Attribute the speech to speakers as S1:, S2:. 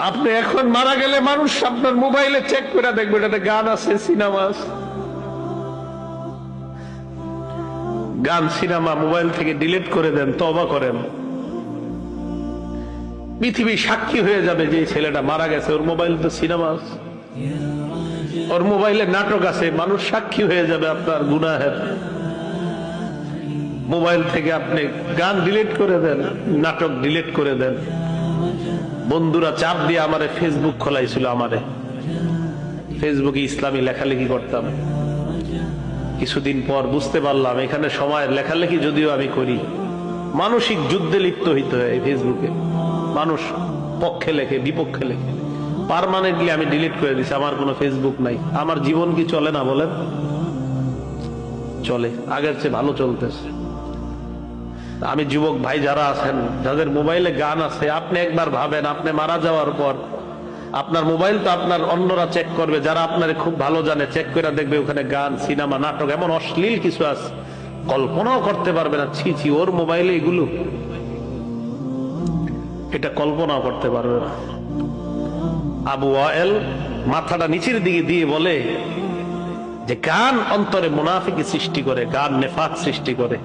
S1: আপনি এখন মারা গেলে মানুষ আপনার মোবাইলে চেক করে দেখবে এটাতে গান আছে, সিনেমা আছে। গান সিনেমা মোবাইল থেকে ডিলিট করে দেন, তওবা করেন। পৃথিবী সাক্ষী হয়ে যাবে যে ছেলেটা মারা গেছে, ওর মোবাইল তো সিনেমা আছে, ওর মোবাইলে নাটক আছে। মানুষ সাক্ষী হয়ে যাবে আপনার গুনাহের। মোবাইল থেকে আপনি গান ডিলিট করে দেন, নাটক ডিলিট করে দেন। বন্ধুরা চাপ দিয়ে আমারে ফেসবুক খোলাইছিল, আমারে ফেসবুকে ইসলামী লেখালেখি করতাম। কিছুদিন পর বুঝতে পারলাম এখানে সময়ের লেখালেখি যদিও আমি করি, মানসিক যুদ্ধে লিপ্ত হইতে হয় ফেসবুকে। মানুষ পক্ষে লেখে, বিপক্ষে লেখে। পার্মানেন্টলি আমি ডিলিট করে দিছি, আমার কোনো ফেসবুক নাই। আমার জীবন কি চলে না বলেন? চলে, আগের চেয়ে ভালো চলতেছে। আমি যুবক ভাই যারা আছেন, যাদের মোবাইলে গান আছে, আপনি একবার ভাবেন, আপনি মারা যাওয়ার পর আপনার মোবাইল তো আপনার অন্যরা চেক করবে, যারা আপনার খুব ভালো জানে, চেক করে দেখবে ওখানে গান, সিনেমা, নাটক, এমন অশ্লীল কিছু আছে কল্পনাও করতে পারবে না। ছি ছি, ওর মোবাইলে এগুলো, এটা কল্পনাও করতে পারবে না। আবু ওয়াইল মাথাটা নিচের দিকে দিয়ে বলে যে গান অন্তরে মুনাফিকি সৃষ্টি করে, গান নেফাক সৃষ্টি করে।